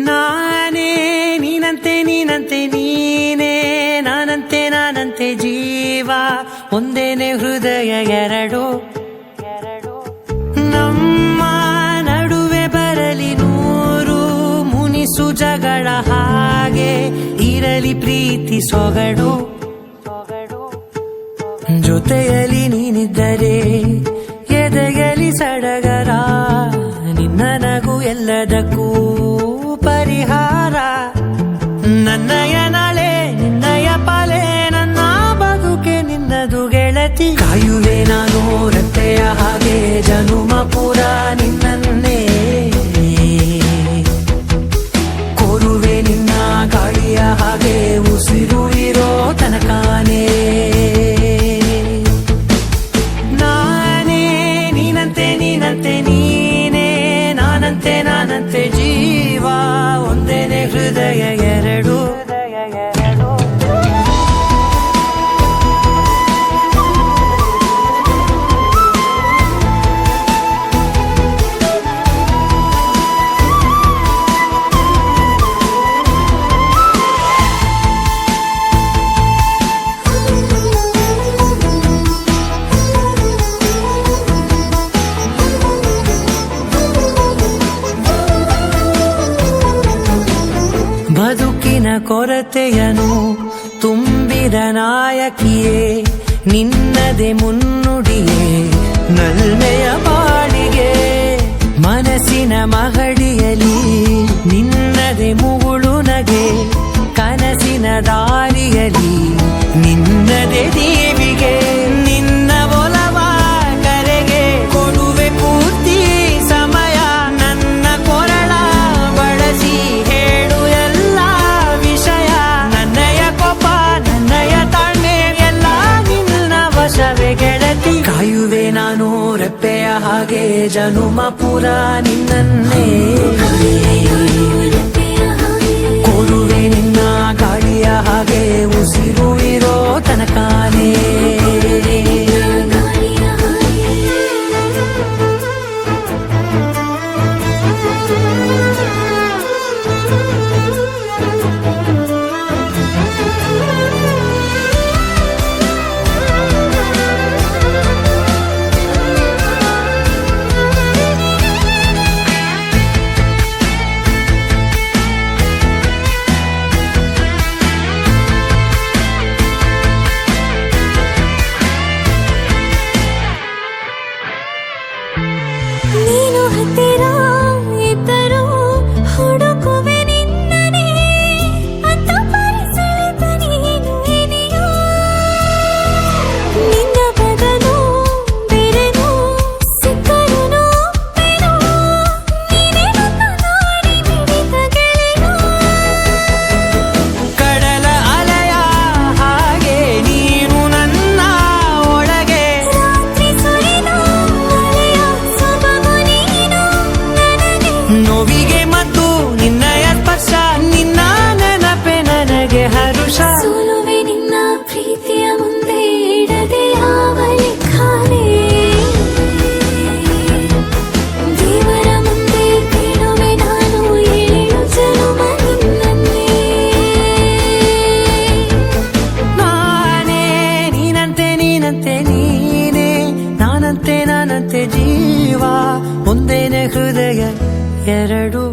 ನಾನೇ ನೀನಂತೆ ನೀನಂತೆ ನೀನೇ ನಾನಂತೆ ನಾನಂತೆ ಜೀವ ಒಂದೇನೆ ಹೃದಯ ಎರಡು ನಮ್ಮ ನಡುವೆ ಬರಲಿ ನೂರು ಮುನಿಸು ಜಗಳ ಹಾಗೆ ಇರಲಿ ಪ್ರೀತಿ ಸೊಗಡು ಜೊತೆಯಲ್ಲಿ ನೀನಿದ್ದರೆ ಎದೆಯಲಿ ಸಡಗರ ನಿನ್ನ ನಗು ಎಲ್ಲದಕ್ಕೂ ಪರಿಹಾರ ನನ್ನಯ ನಾಳೆ ನಿನ್ನಯ ಪಾಲೆ ನನ್ನ ಬದುಕೆ ನಿನ್ನದು ಗೆಳತಿ ಕಾಯುವೆ ನಾನು ರತ್ತೆಯ ಹಾಗೆ ಜನುಮ ಪೂರ ನಿನ್ನನ್ನೇ ಕೋರುವೆ ನಿನ್ನ ಗಾಳಿಯ ಹಾಗೆ ಉಸಿರು ಇರೋ ತನಕಾನೇ ನಾನೇ ನೀನಂತೆ ನೀನಂತೆ ನೀನೇ ನಾನಂತೆ ನಾನಂತೆ ಜೀವ ಒಂದೇನೆ ಹೃದಯ ಎರಡು ಬದುಕಿನ ಕೊರತೆಯನು ತುಂಬಿದ ನಾಯಕಿಯೇ ನಿನ್ನದೆ ಮುನ್ನುಡಿಯೇ ನಲ್ಮೆಯ ಬಾಳಿಗೆ ಮನಸ್ಸಿನ ಮಹಡಿಯಲಿ ನಿನ್ನದೆ ಮುಗುಳು ನಗೆ ಕನಸಿನ ದಾರಿಯಲಿ ನಿನ್ನದೆ ದೇವಿಗೆ ನಿನ್ನ ಒಲವ ಕರೆಗೆ ಕೊಡುವೆ ಪೂರ್ತಿ ಸಮಯ ನನ್ನ ಕೊರಳ ಬಳಸಿ ಹೇಳು ಎಲ್ಲ ವಿಷಯ ನನ್ನಯ ಕೋಪ ನನ್ನಯ ತಾಳ್ಮೆ ಎಲ್ಲ ನಿನ್ನ ವಶವೇ ಗೆಳತಿ ಕಾಯುವೆ ನಾನು ರೆಪ್ಪೆಯ ಹಾಗೆ ಜನುಮ ಪುರ ನಿನ್ನನ್ನೇ ಕೋರುವೆ ನಿನ್ನ ಗಾಳಿಯ ಹಾಗೆ ಉಸಿರು ಇರೋ ತನಕಾನೇ ನೀನು ಹತ್ತಿರ ಇದ್ದರೂ ಹುಡುಕುವೆ ನಿನ್ನನೇ ಅಂತ ಪರಿಸರದ ನೀನು ಇದೆಯೋ ನಿನ್ನ ಬದಲು ಬೇರೆನೋ ಸಿಕ್ಕರೂ ಬೇನೋ ನೀನೇ ನನ್ನ ನಾಡಿ ಮಿಡಿತ ಗೆಳೆಯೋ ಕಡಲ ಅಲೆಯ ಹಾಗೆ ನೀನು ನನ್ನ ಒಳಗೆ ರಾತ್ರಿ ಸುರಿದ ಮಳೆಯ ಸೊಬಗು ನೀನು ನನಗೆ ನೋವಿಗೆ ಮತ್ತು ನಿನ್ನಯ ಸ್ಪರ್ಶ ನಿನ್ನ ನೆನಪೆ ನನಗೆ ಹರುಷ ಸೋಲುವೆ ನಿನ್ನ ಪ್ರೀತಿಯ ಮುಂದೆ ಇಡದೆ ಯಾವ ಲೆಕ್ಕನೇ ದೇವರ ಮುಂದೆ ಬೇಡುವೆ ನಾನು ಏಳು ಜನುಮ ನಿನ್ನನ್ನೇ ನಾನೇ ನೀನಂತೆ ನೀನಂತೆ ನೀನೇ ನಾನಂತೆ ನಾನಂತೆ ಜೀವ ಒಂದೇನೆ ಹೃದಯ ಎರಡು